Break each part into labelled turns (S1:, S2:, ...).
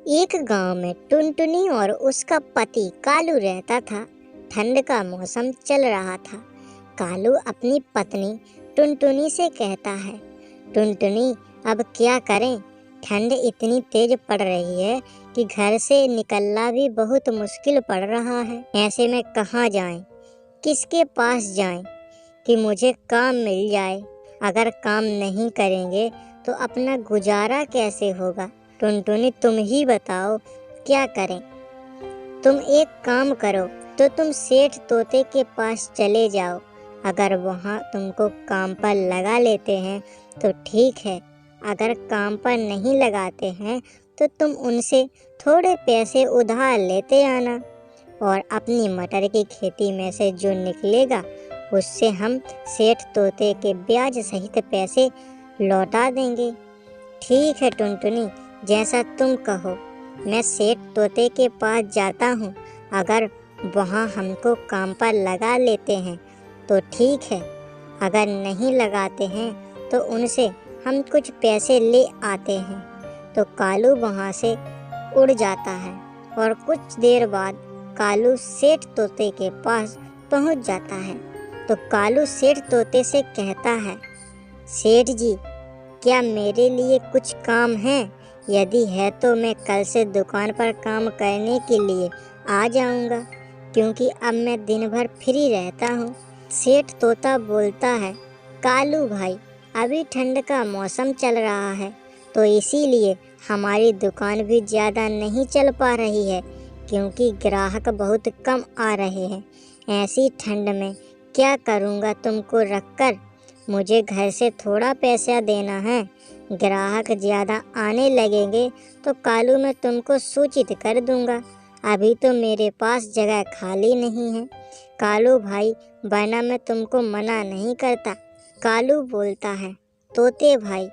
S1: एक गांव में टुनटुनी और उसका पति कालू रहता था। ठंड का मौसम चल रहा था। कालू अपनी पत्नी टुनटुनी से कहता है, टुनटुनी अब क्या करें, ठंड इतनी तेज पड़ रही है कि घर से निकलना भी बहुत मुश्किल पड़ रहा है। ऐसे में कहाँ जाएं, किसके पास जाएं कि मुझे काम मिल जाए। अगर काम नहीं करेंगे तो अपना गुजारा कैसे होगा। टुनटुनी तुम ही बताओ क्या करें। तुम एक काम करो तो तुम सेठ तोते के पास चले जाओ। अगर वहाँ तुमको काम पर लगा लेते हैं तो ठीक है, अगर काम पर नहीं लगाते हैं तो तुम उनसे थोड़े पैसे उधार लेते आना और अपनी मटर की खेती में से जो निकलेगा उससे हम सेठ तोते के ब्याज सहित पैसे लौटा देंगे। ठीक है टुनटुनी, जैसा तुम कहो। मैं सेठ तोते के पास जाता हूँ। अगर वहाँ हमको काम पर लगा लेते हैं तो ठीक है, अगर नहीं लगाते हैं तो उनसे हम कुछ पैसे ले आते हैं। तो कालू वहाँ से उड़ जाता है और कुछ देर बाद कालू सेठ तोते के पास पहुँच जाता है। तो कालू सेठ तोते से कहता है, सेठ जी, क्या मेरे लिए कुछ काम है? यदि है तो मैं कल से दुकान पर काम करने के लिए आ जाऊंगा, क्योंकि अब मैं दिन भर फ्री रहता हूँ। सेठ तोता बोलता है, कालू भाई, अभी ठंड का मौसम चल रहा है तो इसीलिए हमारी दुकान भी ज़्यादा नहीं चल पा रही है, क्योंकि ग्राहक बहुत कम आ रहे हैं। ऐसी ठंड में क्या करूँगा तुमको रखकर? मुझे घर से थोड़ा पैसा देना है। ग्राहक ज़्यादा आने लगेंगे तो कालू मैं तुमको सूचित कर दूंगा। अभी तो मेरे पास जगह खाली नहीं है। कालू भाई, वरना मैं तुमको मना नहीं करता। कालू बोलता है, तोते भाई,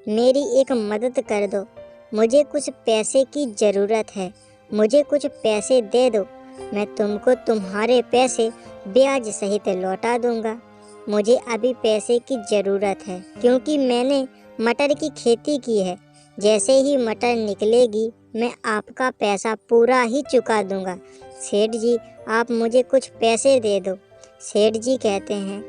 S1: मेरी एक मदद कर दो। मुझे कुछ पैसे की ज़रूरत है। मुझे कुछ पैसे दे दो, मैं तुमको तुम्हारे पैसे ब्याज सहित लौटा दूंगा। मुझे अभी पैसे की ज़रूरत है, क्योंकि मैंने मटर की खेती की है। जैसे ही मटर निकलेगी मैं आपका पैसा पूरा ही चुका दूंगा। सेठ जी, आप मुझे कुछ पैसे दे दो। सेठ जी कहते हैं,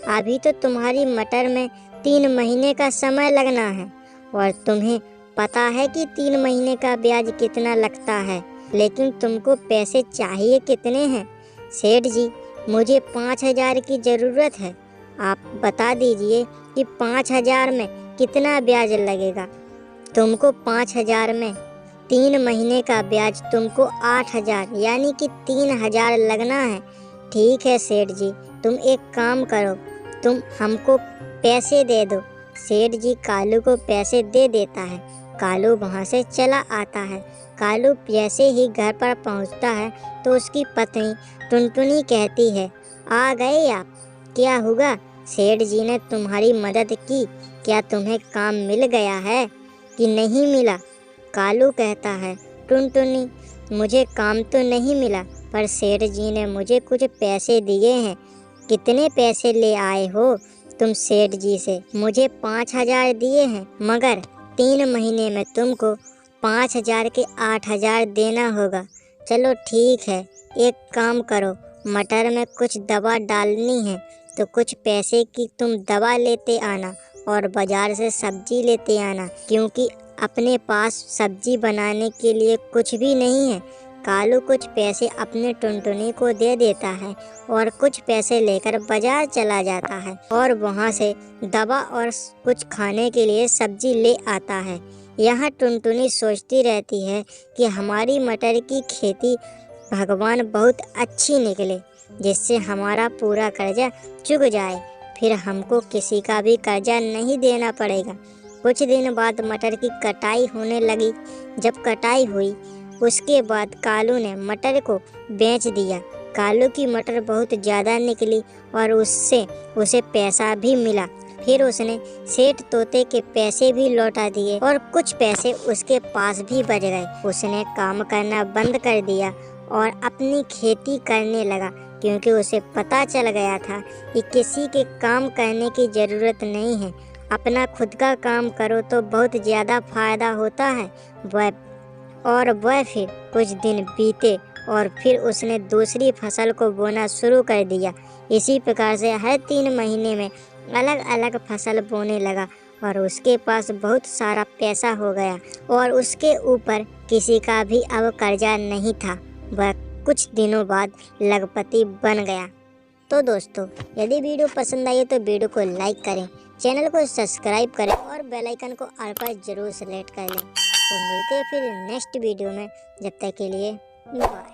S1: अभी तो तुम्हारी मटर में 3 महीने का समय लगना है और तुम्हें पता है कि 3 महीने का ब्याज कितना लगता है, लेकिन तुमको पैसे चाहिए कितने हैं? सेठ जी, मुझे 5,000 की ज़रूरत है। आप बता दीजिए कि 5,000 में कितना ब्याज लगेगा। तुमको 5,000 में 3 महीने का ब्याज तुमको 8,000 यानी कि 3,000 लगना है। ठीक है सेठ जी, तुम एक काम करो, तुम हमको पैसे दे दो। सेठ जी कालू को पैसे दे देता है। कालू वहाँ से चला आता है। कालू जैसे ही घर पर पहुँचता है तो उसकी पत्नी टुनटुनी कहती है, आ गए आप? क्या हुआ? सेठ जी ने तुम्हारी मदद की, क्या तुम्हें काम मिल गया है कि नहीं मिला? कालू कहता है, टुनटुनी, मुझे काम तो नहीं मिला, पर सेठ जी ने मुझे कुछ पैसे दिए हैं। कितने पैसे ले आए हो तुम सेठ जी से? मुझे 5,000 दिए हैं, मगर 3 महीने में तुमको 5,000 के 8,000 देना होगा। चलो ठीक है, एक काम करो, मटर में कुछ दवा डालनी है तो कुछ पैसे की तुम दवा लेते आना और बाज़ार से सब्जी लेते आना, क्योंकि अपने पास सब्जी बनाने के लिए कुछ भी नहीं है। कालू कुछ पैसे अपने टुनटुनी को दे देता है और कुछ पैसे लेकर बाजार चला जाता है और वहाँ से दवा और कुछ खाने के लिए सब्जी ले आता है। यहाँ टुनटुनी सोचती रहती है कि हमारी मटर की खेती भगवान बहुत अच्छी निकले, जिससे हमारा पूरा कर्जा चुक जाए, फिर हमको किसी का भी कर्जा नहीं देना पड़ेगा। कुछ दिन बाद मटर की कटाई होने लगी। जब कटाई हुई उसके बाद कालू ने मटर को बेच दिया। कालू की मटर बहुत ज़्यादा निकली और उससे उसे पैसा भी मिला। फिर उसने सेठ तोते के पैसे भी लौटा दिए और कुछ पैसे उसके पास भी बच गए। उसने काम करना बंद कर दिया और अपनी खेती करने लगा, क्योंकि उसे पता चल गया था कि किसी के काम करने की ज़रूरत नहीं है। अपना खुद का काम करो तो बहुत ज़्यादा फ़ायदा होता है। वह और वह फिर कुछ दिन बीते और फिर उसने दूसरी फसल को बोना शुरू कर दिया। इसी प्रकार से हर 3 महीने में अलग अलग फसल बोने लगा और उसके पास बहुत सारा पैसा हो गया और उसके ऊपर किसी का भी अब कर्जा नहीं था। वह कुछ दिनों बाद लखपति बन गया। तो दोस्तों, यदि वीडियो पसंद आई तो वीडियो को लाइक करें, चैनल को सब्सक्राइब करें और बेल आइकन को ऑल पर जरूर सेलेक्ट कर लें। तो मिलते हैं फिर नेक्स्ट वीडियो में। जब तक के लिए बाय।